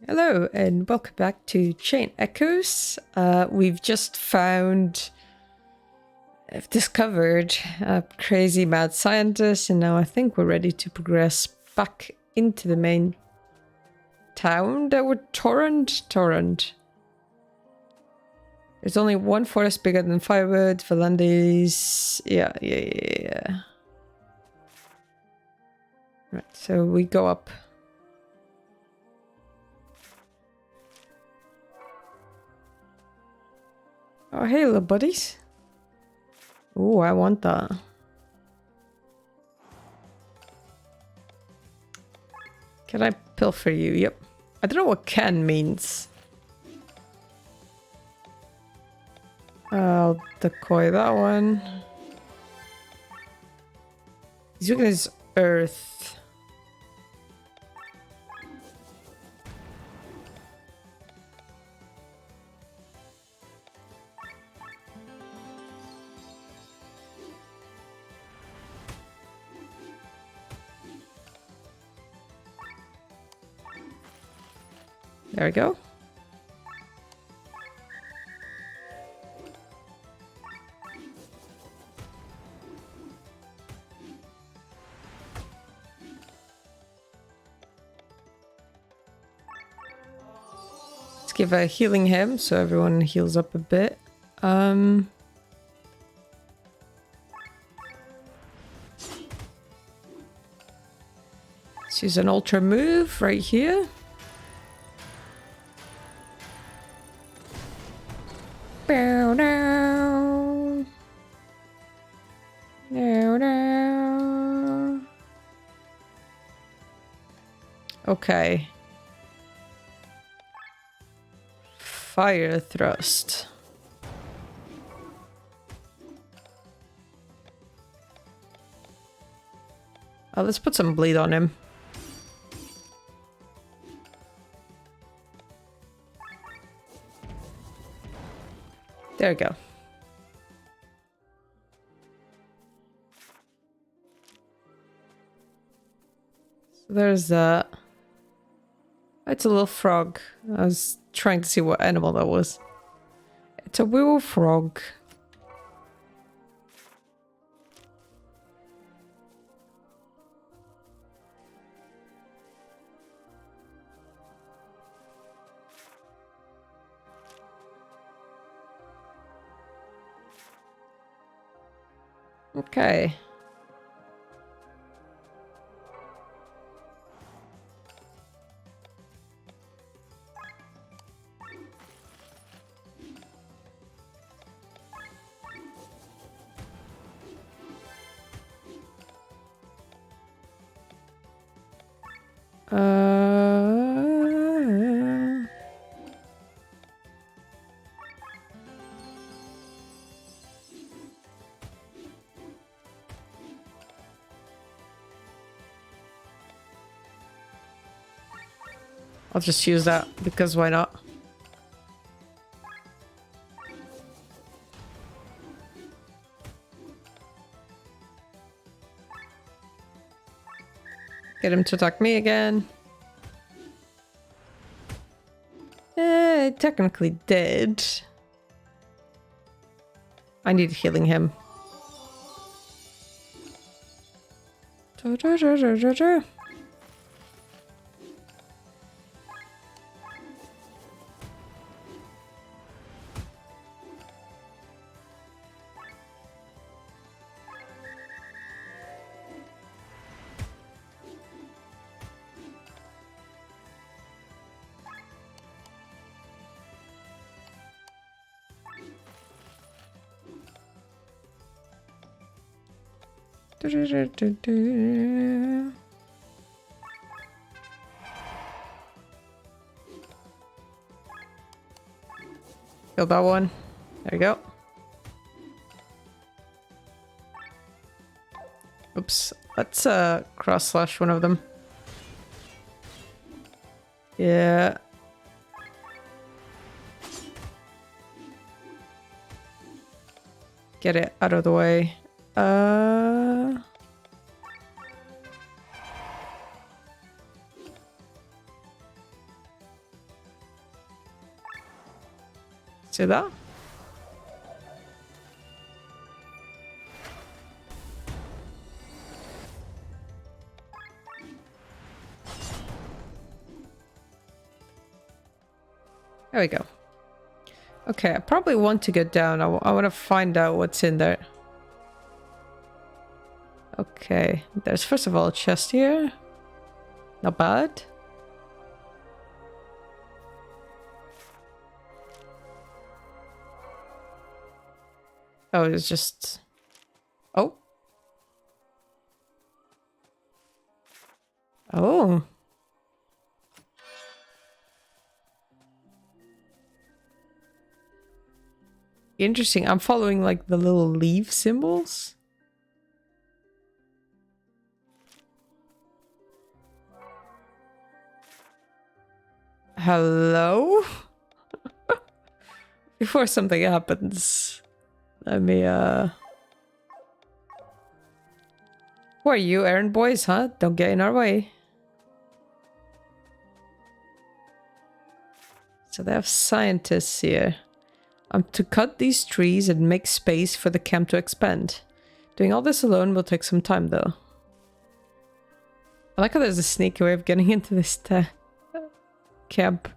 Hello and welcome back to Chain Echoes. We've just discovered a crazy mad scientist, and now I think we're ready to progress back into the main town that would Torrent. There's only one forest bigger than Firewood, Valandes. Yeah. Right, so we go up. Oh, hey, little buddies. Oh, I want that. Can I pilfer you? Yep. I don't know what can means. I'll decoy that one. He's looking at his earth. There we go. Let's give a healing him so everyone heals up a bit. Let's use an ultra move right here. Okay. Fire thrust. Let's put some bleed on him. There we go. So there's that. It's a little frog. I was trying to see what animal that was. It's a willow frog. Okay. I'll just use that because why not? Get him to attack me again. Technically dead. I need healing him. Kill that one. There we go. Oops. Let's cross slash one of them. Yeah. Get it out of the way. See that? There we go. Okay, I probably want to get down. I want to find out what's in there. Okay, there's first of all a chest here. Not bad. Oh, it's just... Oh. Oh. Interesting. I'm following like the little leaf symbols. Hello? Before something happens, let me who are you, errand boys, huh? Don't get in our way. So they have scientists here. I'm to cut these trees and make space for the camp to expand. Doing all this alone will take some time, though. I like how there's a sneaky way of getting into this camp.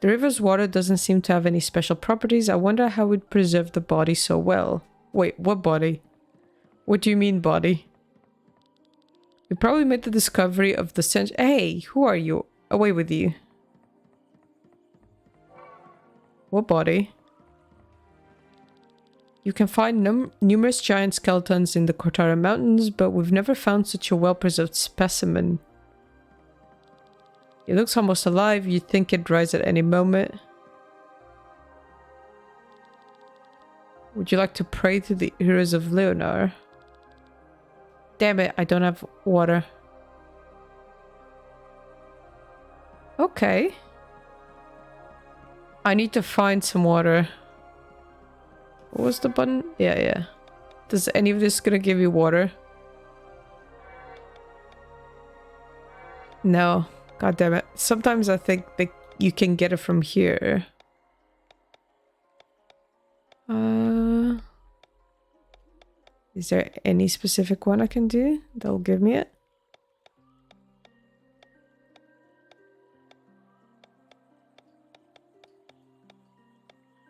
The river's water doesn't seem to have any special properties. I wonder how we'd preserve the body so well. Wait, what body? What do you mean, body? We probably made the discovery of the Hey, who are you? Away with you. What body? You can find numerous giant skeletons in the Kortara Mountains, but we've never found such a well-preserved specimen. It looks almost alive. You'd think it'd rise at any moment. Would you like to pray to the heroes of Leonar? Damn it, I don't have water. Okay. I need to find some water. What was the button? Yeah. Does any of this gonna give you water? No. God damn it. Sometimes I think that you can get it from here. Is there any specific one I can do that'll give me it?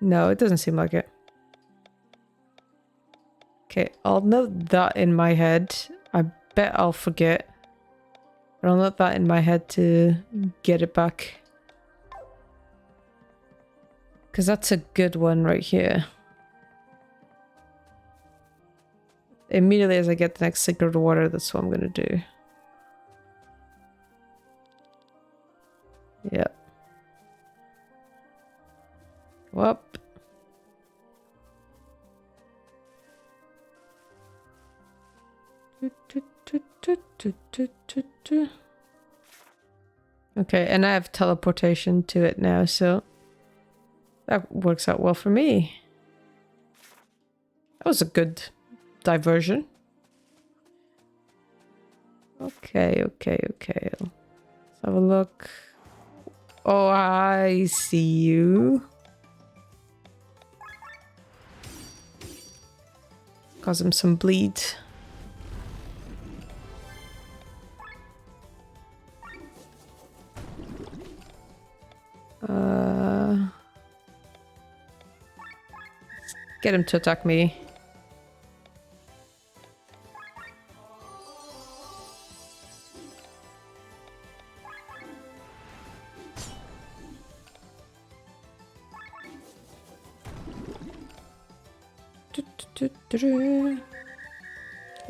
No, it doesn't seem like it. Okay, I'll note that in my head. I bet I'll forget. But I'll note that in my head to get it back. Because that's a good one right here. Immediately as I get the next Sacred Water, that's what I'm going to do. Yep. Whoop. Okay, and I have teleportation to it now, so that works out well for me. That was a good diversion. Okay. Let's have a look. Oh, I see you. Cause him some bleed. Get him to attack me.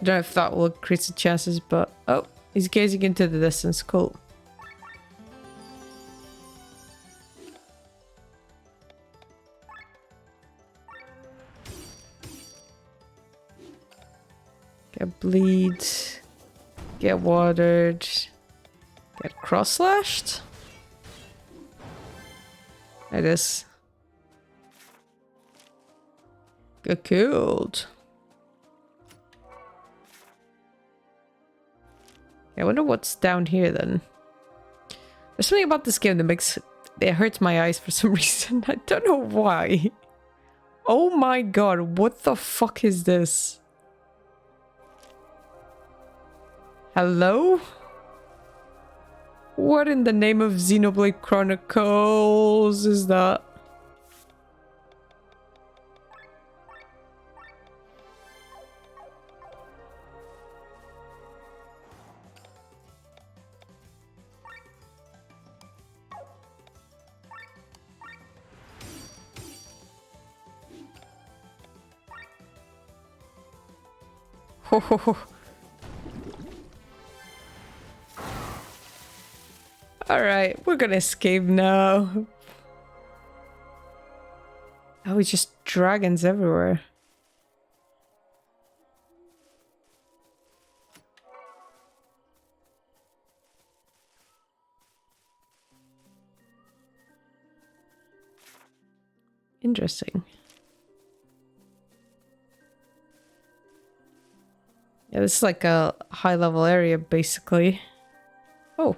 I don't know if that will increase the chances, but... Oh, he's gazing into the distance. Cool. Get bleed. Get watered. Get cross-slashed. There it is. Get killed. I wonder what's down here then. There's something about this game that makes It hurts my eyes for some reason. I don't know why. Oh my god, what the fuck is this? Hello? What in the name of Xenoblade Chronicles is that? Ho ho ho. Alright, we're gonna escape now. Oh, it's just dragons everywhere. Interesting. Yeah, this is like a high-level area, basically. Oh.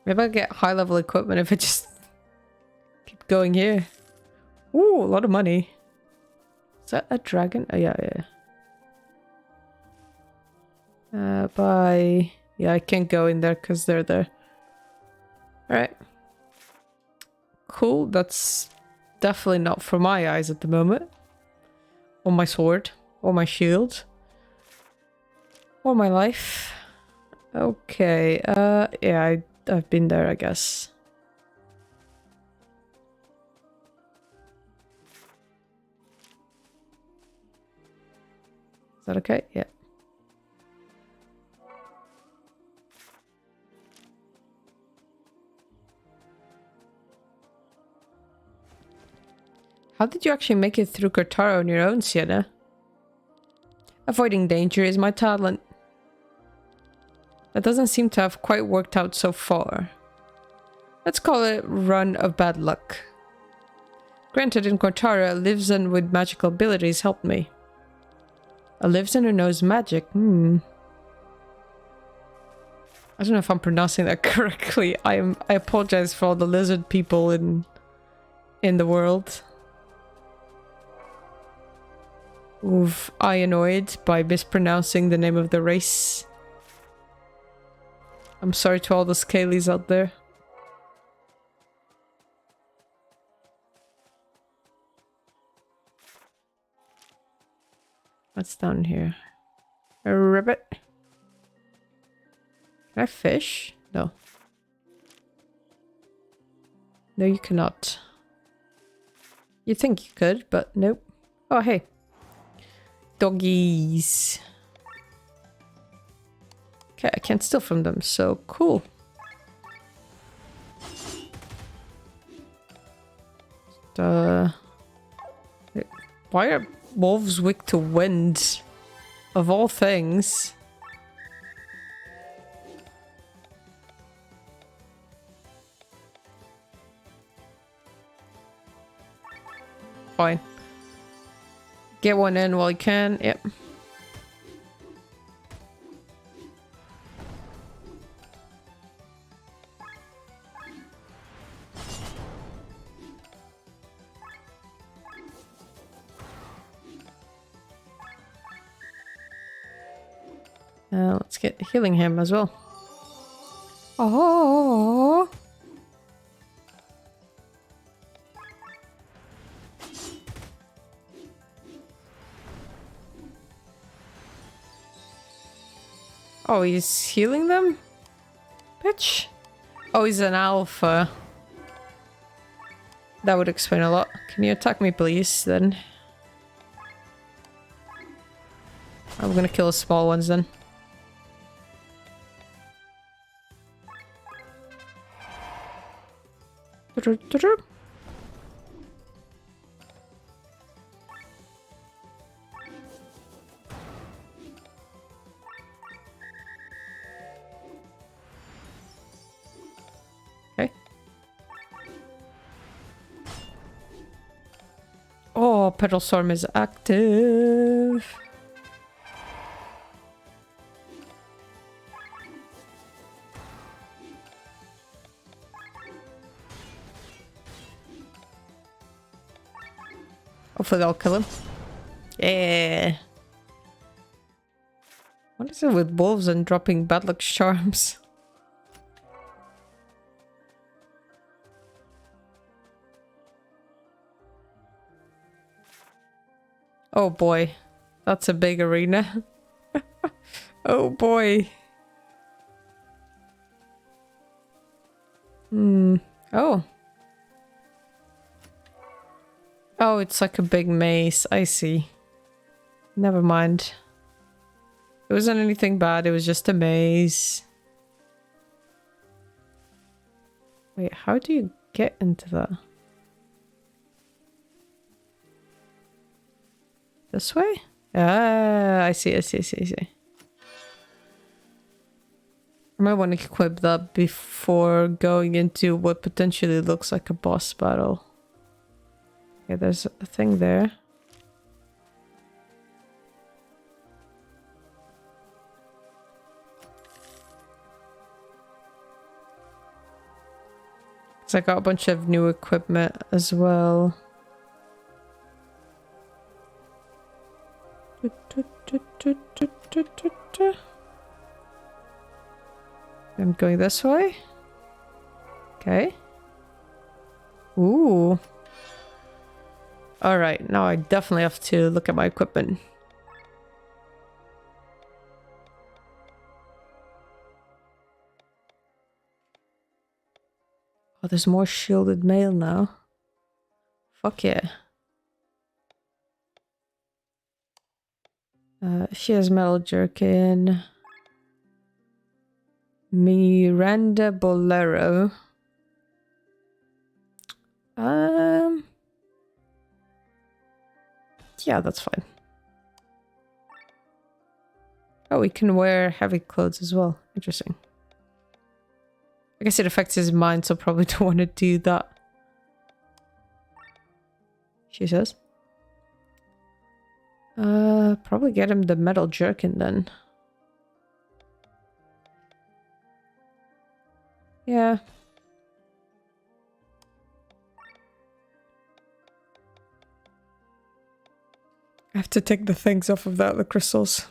Maybe I'll get high-level equipment if I just keep going here. Ooh, a lot of money. Is that a dragon? Oh, yeah, yeah. Bye. Yeah, I can't go in there because they're there. Alright. Cool, that's definitely not for my eyes at the moment. Or my sword. Or my shield. Or my life. Okay, yeah, I've been there, I guess. Is that okay? Yeah. How did you actually make it through Kortara on your own, Sienna? Avoiding danger is my talent. That doesn't seem to have quite worked out so far. Let's call it run of bad luck. Granted, in Kortara, a Livzen with magical abilities helped me. A Livzen who knows magic? I don't know if I'm pronouncing that correctly. I apologize for all the lizard people in the world who've I annoyed by mispronouncing the name of the race. I'm sorry to all the scalies out there. What's down here? A rabbit? Can I fish? No. No, you cannot. You'd think you could, but nope. Oh, hey. Doggies. Okay, I can't steal from them, so cool. Why are wolves weak to wind? Of all things. Fine. Get one in while you can. Yep. Let's get healing him as well. Oh. Oh, he's healing them? Bitch. Oh, he's an alpha. That would explain a lot. Can you attack me, please, then? I'm gonna kill the small ones, then. Okay. Oh, Petal Storm is active. Hopefully that'll kill him. Yeah. What is it with wolves and dropping bad luck charms? Oh boy. That's a big arena. Oh boy. Oh. Oh, it's like a big maze. I see. Never mind. It wasn't anything bad. It was just a maze. Wait, how do you get into that? This way? Ah, I see. I might want to equip that before going into what potentially looks like a boss battle. Okay, there's a thing there. So I got a bunch of new equipment as well. I'm going this way. Okay. Ooh. Alright, now I definitely have to look at my equipment. Oh, there's more shielded mail now. Fuck yeah. She has metal jerkin. Miranda Bolero. Yeah, that's fine. Oh, we can wear heavy clothes as well. Interesting. I guess it affects his mind, so probably don't want to do that. She says. Probably get him the metal jerkin then. Yeah. I have to take the things off of that, the crystals.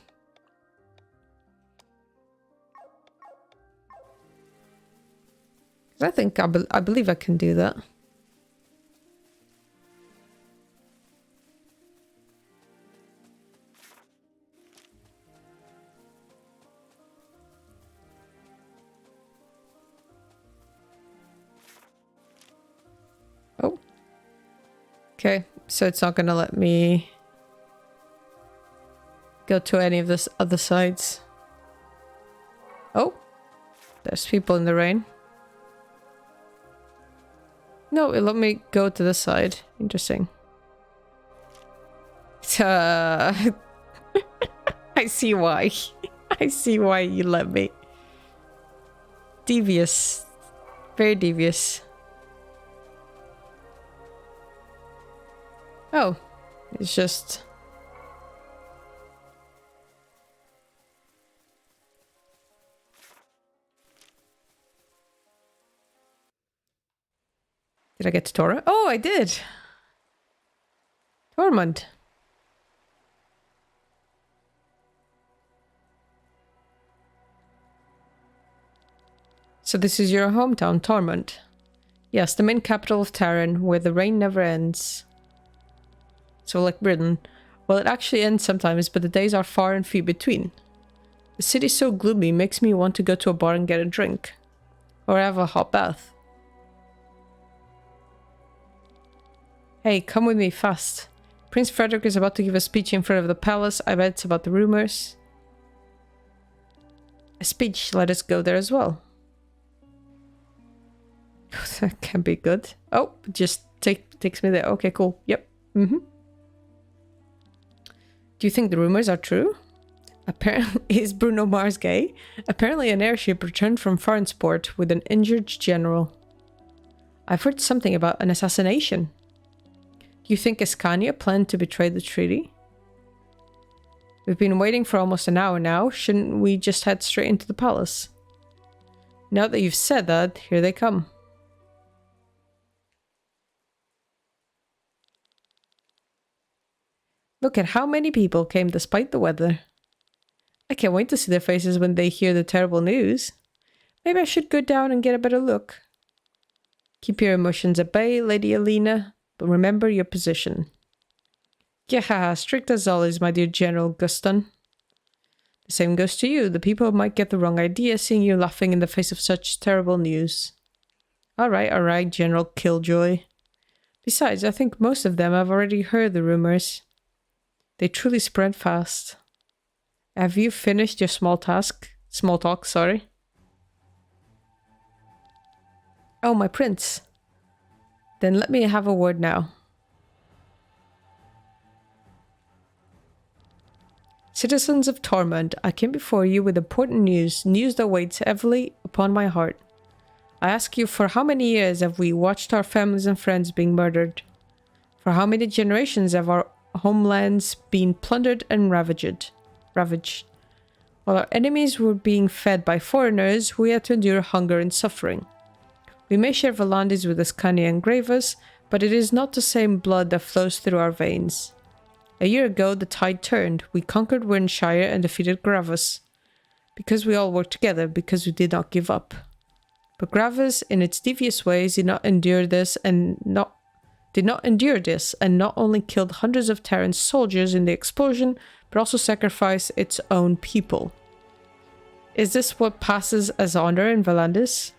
I think I believe I can do that. Oh. Okay, so it's not gonna let me go to any of this other sides. Oh. There's people in the rain. No, it let me go to this side. Interesting. I see why. I see why you let me. Devious. Very devious. Oh. It's just... Did I get to Tora? Oh, I did! Tormund. So this is your hometown, Tormund. Yes, the main capital of Taryn, where the rain never ends. So like Britain. Well, it actually ends sometimes, but the days are far and few between. The city's so gloomy, makes me want to go to a bar and get a drink. Or have a hot bath. Hey, come with me fast. Prince Frederick is about to give a speech in front of the palace. I bet it's about the rumors. A speech, let us go there as well. That can be good. Oh, just takes me there. Okay, cool. Yep. Do you think the rumors are true? Apparently, is Bruno Mars gay? Apparently an airship returned from Farnsport with an injured general. I've heard something about an assassination. Do you think Escania planned to betray the treaty? We've been waiting for almost an hour now. Shouldn't we just head straight into the palace? Now that you've said that, here they come. Look at how many people came despite the weather. I can't wait to see their faces when they hear the terrible news. Maybe I should go down and get a better look. Keep your emotions at bay, Lady Alina, but remember your position. Yeah, strict as always, my dear General Guston. The same goes to you. The people might get the wrong idea seeing you laughing in the face of such terrible news. Alright, General Killjoy. Besides, I think most of them have already heard the rumors. They truly spread fast. Have you finished your small talk, sorry? Oh, my prince. Then let me have a word now. Citizens of Tormund, I came before you with important news that weighs heavily upon my heart. I ask you, for how many years have we watched our families and friends being murdered? For how many generations have our homelands been plundered and ravaged? While our enemies were being fed by foreigners, we had to endure hunger and suffering. We may share Volandes with Ascania and Gravus, but it is not the same blood that flows through our veins. A year ago, the tide turned. We conquered Wyrnshire and defeated Gravus. Because we all worked together, because we did not give up. But Gravus, in its devious ways, did not endure this and not only killed hundreds of Terran's soldiers in the explosion, but also sacrificed its own people. Is this what passes as honor in Volandes?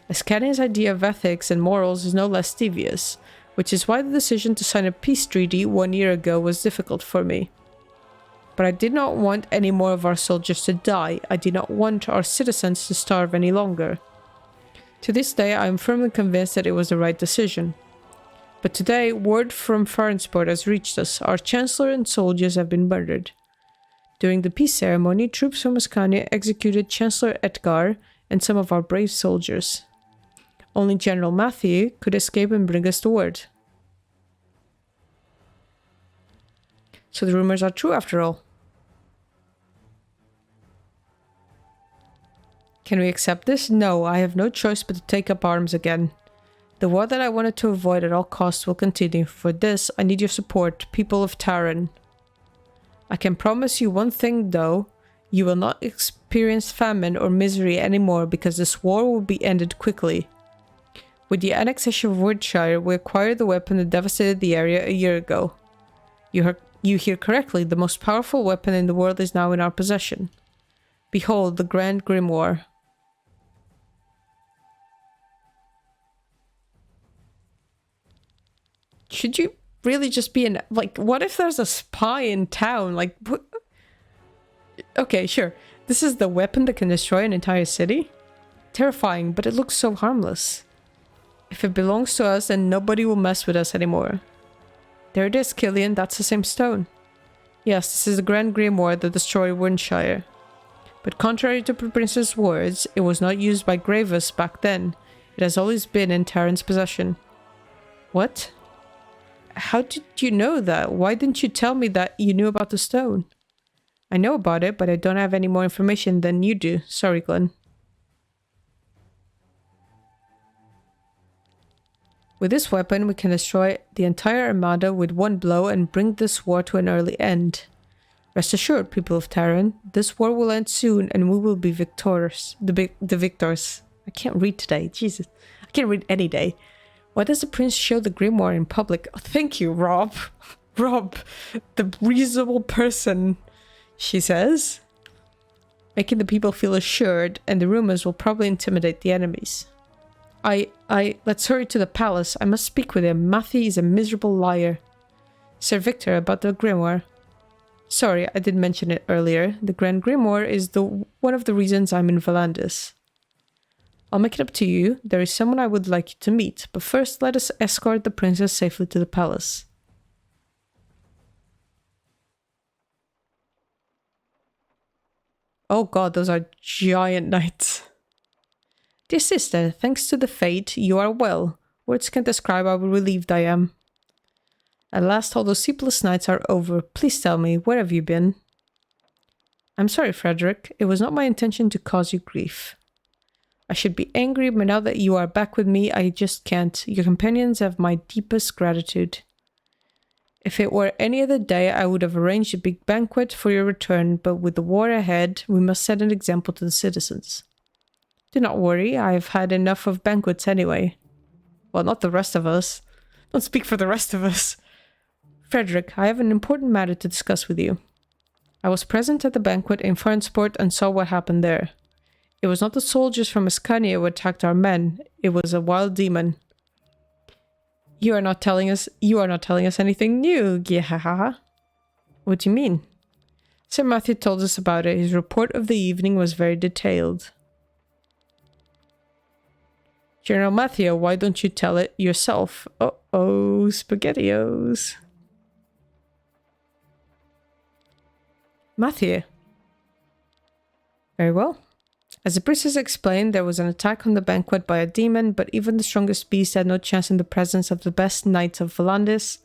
Ascania's idea of ethics and morals is no less devious, which is why the decision to sign a peace treaty 1 year ago was difficult for me. But I did not want any more of our soldiers to die. I did not want our citizens to starve any longer. To this day, I am firmly convinced that it was the right decision. But today, word from Farnsport has reached us. Our Chancellor and soldiers have been murdered. During the peace ceremony, troops from Ascania executed Chancellor Edgar and some of our brave soldiers. Only General Matthew could escape and bring us the word. So the rumors are true after all. Can we accept this? No, I have no choice but to take up arms again. The war that I wanted to avoid at all costs will continue. For this, I need your support, people of Tarran. I can promise you one thing, though. You will not experience famine or misery anymore because this war will be ended quickly. With the annexation of Wyrnshire, we acquired the weapon that devastated the area a year ago. You hear correctly, the most powerful weapon in the world is now in our possession. Behold, the Grand Grimoire. Should you really just be in... Like, what if there's a spy in town? Like, what? Okay, sure. This is the weapon that can destroy an entire city? Terrifying, but it looks so harmless. If it belongs to us, then nobody will mess with us anymore. There it is, Killian. That's the same stone. Yes, this is the Grand Grimoire that destroyed Wyrnshire. But contrary to Prince's words, it was not used by Gravus back then. It has always been in Terran's possession. What? How did you know that? Why didn't you tell me that you knew about the stone? I know about it, but I don't have any more information than you do. Sorry, Glenn. With this weapon, we can destroy the entire Armada with one blow and bring this war to an early end. Rest assured, people of Tarran, this war will end soon and we will be victors. The victors. I can't read today. Jesus. I can't read any day. Why does the prince show the grimoire in public? Oh, thank you, Rob. Rob, the reasonable person, she says. Making the people feel assured, and the rumors will probably intimidate the enemies. Let's hurry to the palace. I must speak with him. Matthew is a miserable liar. Sir Victor, about the grimoire. Sorry, I didn't mention it earlier. The Grand Grimoire is one of the reasons I'm in Volandes. I'll make it up to you. There is someone I would like you to meet, but first let us escort the princess safely to the palace. Oh god, those are giant knights. Dear sister, thanks to the fate, you are well. Words can't describe how relieved I am. At last all those sleepless nights are over. Please tell me, where have you been? I'm sorry, Frederick. It was not my intention to cause you grief. I should be angry, but now that you are back with me, I just can't. Your companions have my deepest gratitude. If it were any other day, I would have arranged a big banquet for your return, but with the war ahead, we must set an example to the citizens. Do not worry, I have had enough of banquets anyway. Well, not the rest of us. Don't speak for the rest of us. Frederick, I have an important matter to discuss with you. I was present at the banquet in Farnsport and saw what happened there. It was not the soldiers from Ascania who attacked our men. It was a wild demon. You are not telling us anything new, yeah. What do you mean? Sir Matthew told us about it. His report of the evening was very detailed. General Matthew, why don't you tell it yourself? Uh-oh, SpaghettiOs. Matthew. Very well. As the priestess explained, there was an attack on the banquet by a demon, but even the strongest beast had no chance in the presence of the best knights of Volandis.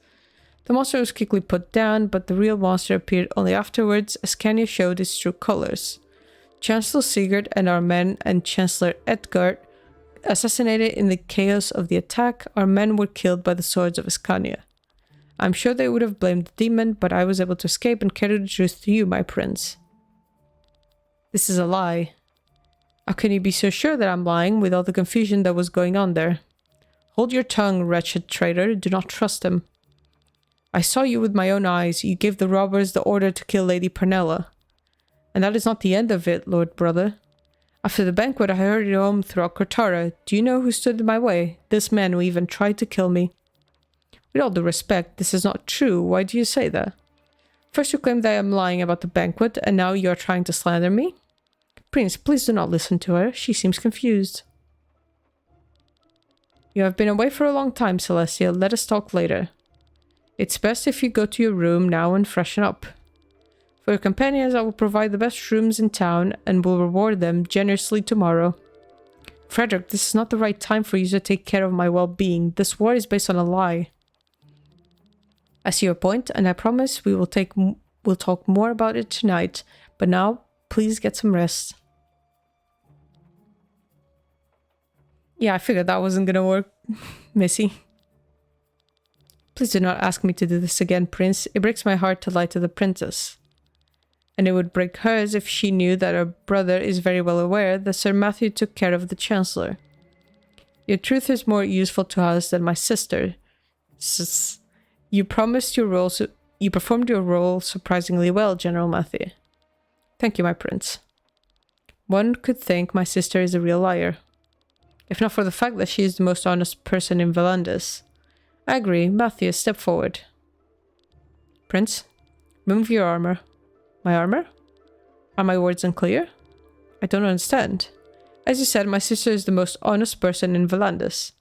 The monster was quickly put down, but the real monster appeared only afterwards, as Scania showed its true colors. Chancellor Sigurd and our men and Chancellor Edgard assassinated in the chaos of the attack. Our men were killed by the swords of Ascania. I'm sure they would have blamed the demon, but I was able to escape and carry the truth to you, my prince. This is a lie. How can you be so sure that I'm lying with all the confusion that was going on there? Hold your tongue, wretched traitor. Do not trust him. I saw you with my own eyes. You gave the robbers the order to kill Lady Pernella. And that is not the end of it, Lord Brother. After the banquet, I hurried home throughout Cortara. Do you know who stood in my way? This man who even tried to kill me. With all due respect, this is not true. Why do you say that? First you claim that I am lying about the banquet, and now you are trying to slander me? Prince, please do not listen to her. She seems confused. You have been away for a long time, Celestia. Let us talk later. It's best if you go to your room now and freshen up. For your companions, I will provide the best rooms in town and will reward them generously tomorrow. Frederick, this is not the right time for you to take care of my well-being. This war is based on a lie. I see your point, and I promise we'll talk more about it tonight. But now, please get some rest. Yeah, I figured that wasn't gonna work, Missy. Please do not ask me to do this again, Prince. It breaks my heart to lie to the princess. And it would break hers if she knew that her brother is very well aware that Sir Matthew took care of the Chancellor. Your truth is more useful to us than my sister. You performed your role surprisingly well, General Matthew. Thank you, my prince. One could think my sister is a real liar. If not for the fact that she is the most honest person in Volandis. I agree. Matthew, step forward. Prince, remove your armor. My armor? Are my words unclear? I don't understand. As you said, my sister is the most honest person in Volandis.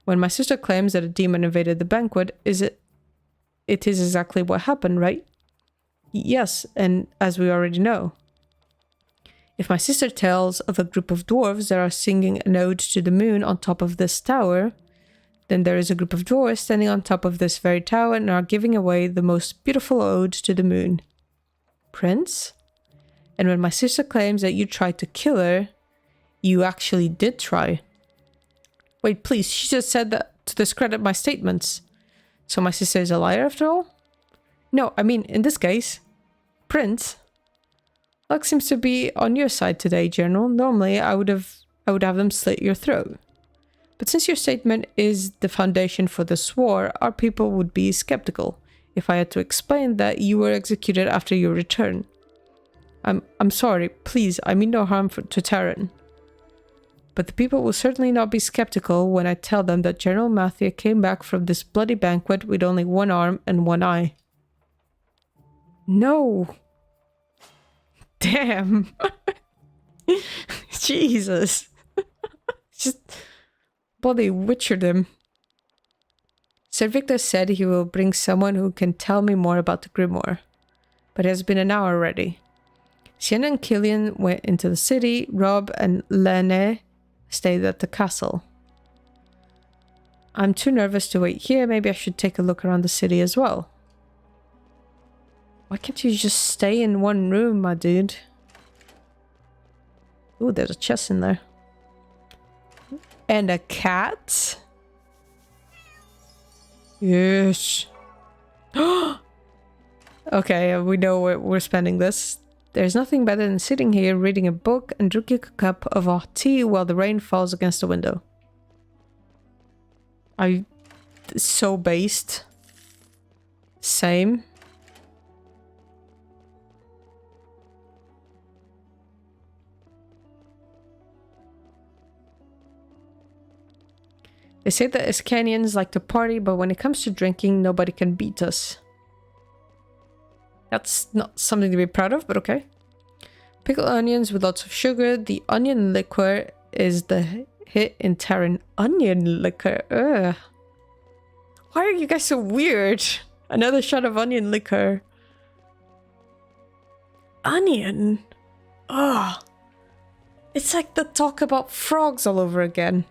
When my sister claims that a demon invaded the banquet, it is exactly what happened, right? Yes, and as we already know. If my sister tells of a group of dwarves that are singing an ode to the moon on top of this tower, then there is a group of dwarves standing on top of this very tower and are giving away the most beautiful ode to the moon. Prince? And when my sister claims that you tried to kill her, you actually did try. Wait, please, she just said that to discredit my statements. So my sister is a liar after all? No, I mean, in this case. Prince? Luck seems to be on your side today, General. Normally, I would have them slit your throat. But since your statement is the foundation for this war, our people would be skeptical if I had to explain that you were executed after your return. I'm sorry, please, I mean no harm to Terran. But the people will certainly not be skeptical when I tell them that General Matthew came back from this bloody banquet with only one arm and one eye. No! Damn! Jesus! Just bloody witchered him. Sir Victor said he will bring someone who can tell me more about the Grimoire. But it has been an hour already. Sienna and Killian went into the city. Rob and Lene stayed at the castle. I'm too nervous to wait here. Maybe I should take a look around the city as well. Why can't you just stay in one room, my dude? Ooh, there's a chest in there. And a cat? Yes. Okay, we know where we're spending this. There's nothing better than sitting here reading a book and drinking a cup of hot tea while the rain falls against the window. So based. Same. They say that Iskanians like to party, but when it comes to drinking, nobody can beat us. That's not something to be proud of, but okay. Pickled onions with lots of sugar. The onion liquor is the hit in Terran. Onion liquor? Ugh. Why are you guys so weird? Another shot of onion liquor. Onion? Ugh. It's like the talk about frogs all over again.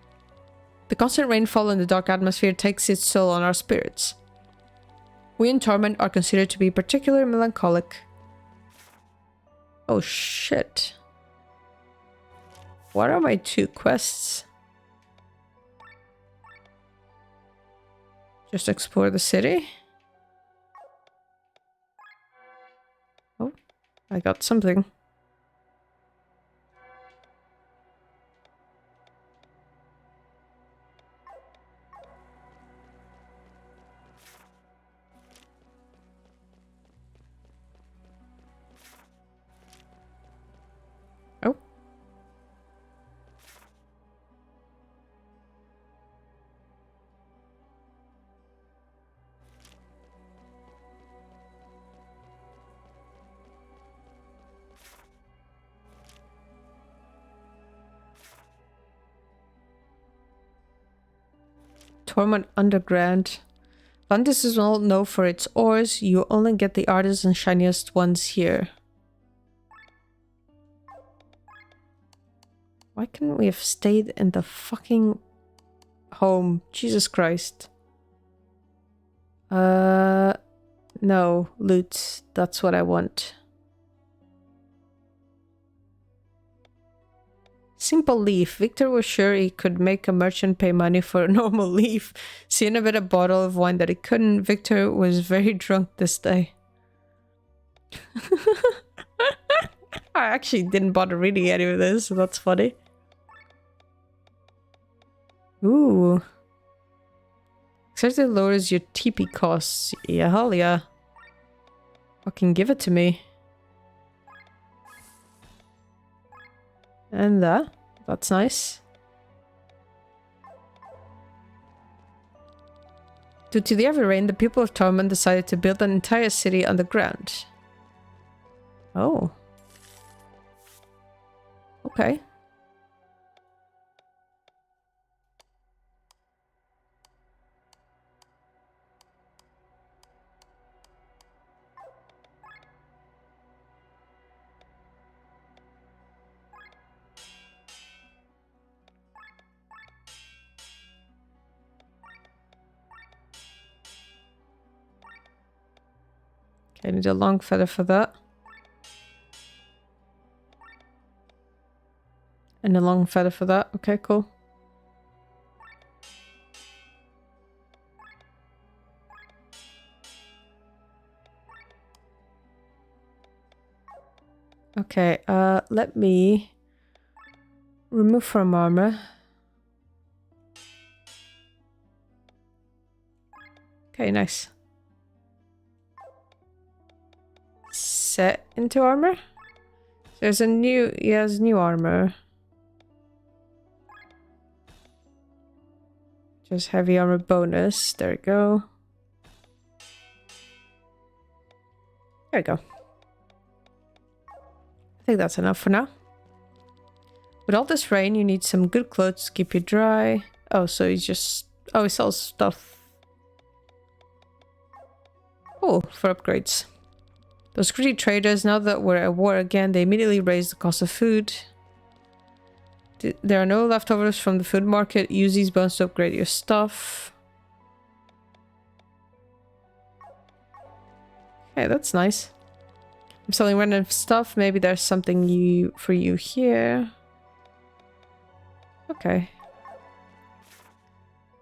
The constant rainfall and the dark atmosphere takes its toll on our spirits. We in Torment are considered to be particularly melancholic. Oh shit. What are my 2 quests? Just explore the city? Oh, I got something. Oh. Torment Underground. Landis is well known for its ores. You only get the artists and shiniest ones here. Why couldn't we have stayed in the fucking home? Jesus Christ. No, loot. That's what I want. Simple leaf. Victor was sure he could make a merchant pay money for a normal leaf. Seeing a bit of bottle of wine that he couldn't. Victor was very drunk this day. I actually didn't bother reading any of this, so that's funny. Ooh. Certainly lowers your TP costs. Yeah, hell yeah. Fucking give it to me. And that's nice. Due to the heavy rain, the people of Torment decided to build an entire city underground. Oh. Okay. I need a long feather for that. And a long feather for that. Okay, cool. Okay, let me remove from armor. Okay, nice. Set into armor? There's a new, he has new armor. Just heavy armor bonus. There we go. There we go. I think that's enough for now. With all this rain, you need some good clothes to keep you dry. Oh, so he's just... Oh, he sells stuff. Oh, for upgrades. Those greedy traders, now that we're at war again, they immediately raise the cost of food. There are no leftovers from the food market. Use these bones to upgrade your stuff. Okay, that's nice. I'm selling random stuff. Maybe there's something for you here. Okay.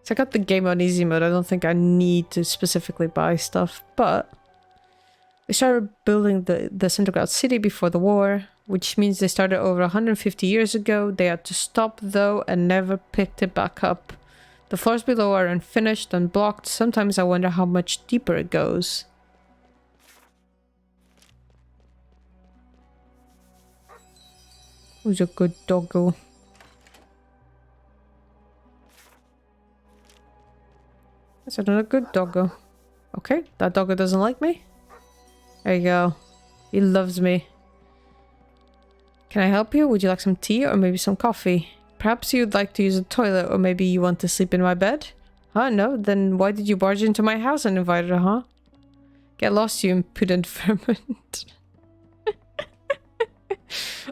So I got the game on easy mode. I don't think I need to specifically buy stuff, but they started building this underground city before the war, which means they started over 150 years ago. They had to stop though and never picked it back up. The floors below are unfinished and blocked. Sometimes I wonder how much deeper it goes. Who's a good doggo? That's another good doggo. Okay, that doggo doesn't like me. There you go. He loves me. Can I help you? Would you like some tea or maybe some coffee? Perhaps you'd like to use a toilet or maybe you want to sleep in my bed? Huh? No? Then why did you barge into my house and invite her, huh? Get lost, you impudent vermin.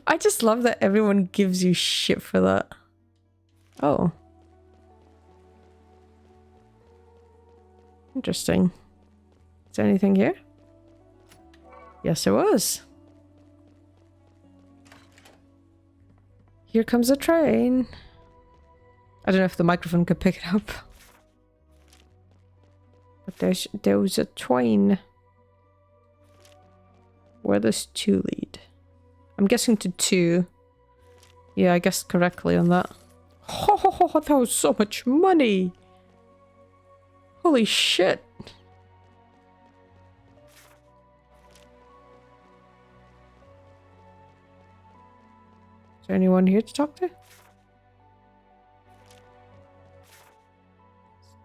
I just love that everyone gives you shit for that. Oh. Interesting. Is there anything here? Yes, there was. Here comes a train. I don't know if the microphone could pick it up. But there was a train. Where does 2 lead? I'm guessing to 2. Yeah, I guessed correctly on that. Oh, that was so much money! Holy shit! Is there anyone here to talk to?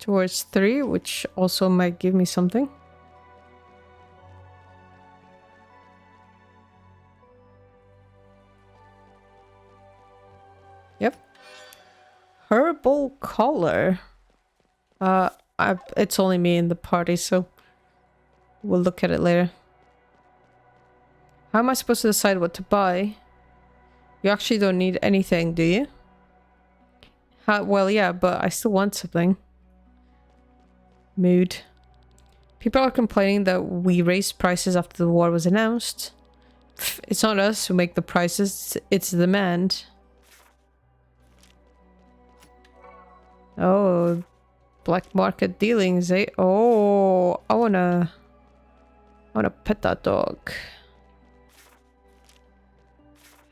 Towards 3, which also might give me something. Yep. Herbal collar. It's only me in the party, so we'll look at it later. How am I supposed to decide what to buy? You actually don't need anything, do you? Well, yeah, but I still want something. Mood. People are complaining that we raised prices after the war was announced. Pff, it's not us who make the prices, it's the demand. Oh, black market dealings, eh? Oh, I wanna pet that dog.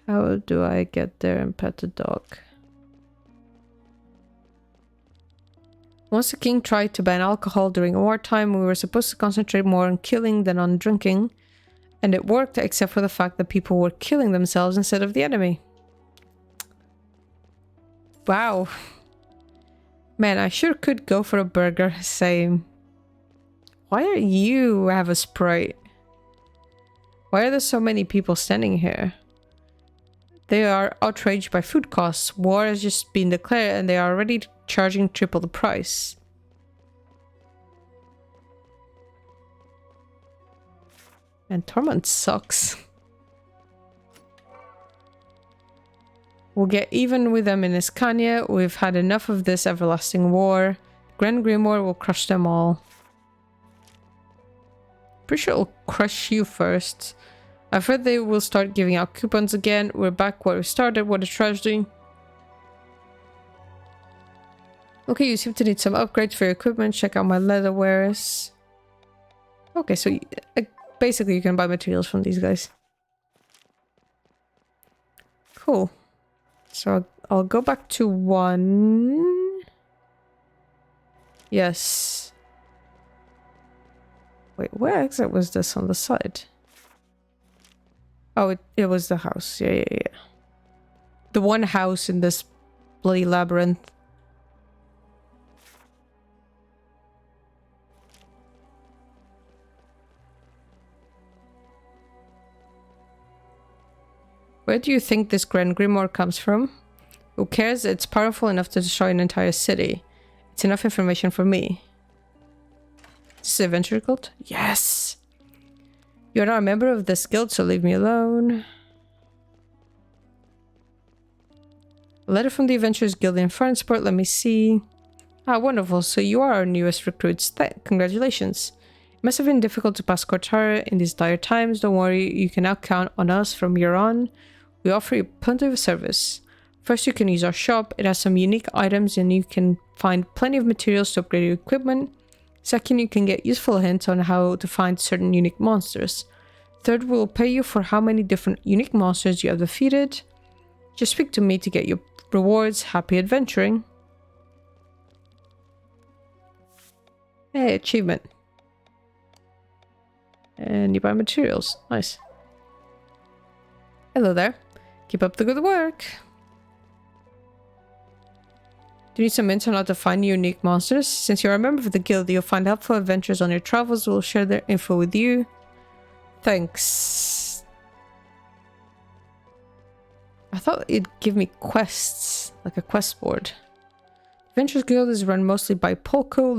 How do I get there and pet the dog? Once the king tried to ban alcohol during wartime, we were supposed to concentrate more on killing than on drinking. And it worked, except for the fact that people were killing themselves instead of the enemy. Wow. Man, I sure could go for a burger. Same. Why are you have a Sprite? Why are there so many people standing here? They are outraged by food costs. War has just been declared and they are already charging triple the price. And Tormund sucks. We'll get even with them in Iskania. We've had enough of this everlasting war. Grand Grimoire will crush them all. Pretty sure it'll crush you first. I've heard they will start giving out coupons again. We're back where we started. What a tragedy. Okay, you seem to need some upgrades for your equipment. Check out my leather wares. Okay, so basically you can buy materials from these guys. Cool. So I'll go back to 1. Yes. Wait, where exit was this on the side? Oh, it was the house. Yeah. The one house in this bloody labyrinth. Where do you think this Grand Grimoire comes from? Who cares? It's powerful enough to destroy an entire city. It's enough information for me. This is Adventure Guild? Yes! You're not a member of this guild, so leave me alone. A letter from the Adventurers Guild in Farnsport, let me see. Ah, wonderful. So you are our newest recruits. Congratulations. It must have been difficult to pass Kortara in these dire times. Don't worry, you can now count on us from here on. We offer you plenty of service. First, you can use our shop. It has some unique items and you can find plenty of materials to upgrade your equipment. Second, you can get useful hints on how to find certain unique monsters. Third, we'll pay you for how many different unique monsters you have defeated. Just speak to me to get your rewards. Happy adventuring. Hey, achievement. And you buy materials. Nice. Hello there. Keep up the good work. Do you need some hints on how to find unique monsters? Since you're a member of the guild, you'll find helpful adventures on your travels. We'll share their info with you. Thanks. I thought it'd give me quests, like a quest board. Adventures Guild is run mostly by Polko,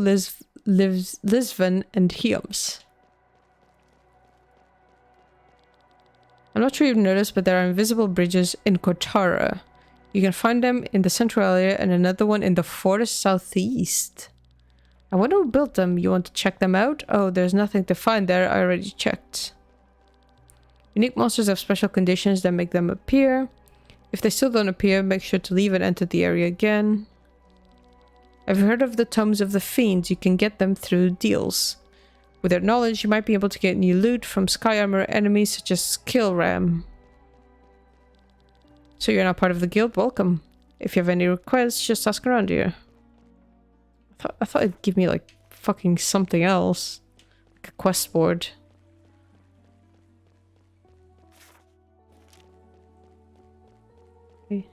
Lisvan, and Heoms. I'm not sure you've noticed, but there are invisible bridges in Kotara. You can find them in the central area and another one in the forest southeast. I wonder who built them. You want to check them out? Oh, there's nothing to find there. I already checked. Unique monsters have special conditions that make them appear. If they still don't appear, make sure to leave and enter the area again. Have you heard of the Tomes of the Fiends? You can get them through deals. With their knowledge, you might be able to get new loot from Sky Armor enemies such as Killram. So you're not part of the guild? Welcome. If you have any requests, just ask around here. I thought it'd give me like fucking something else. Like a quest board. Okay.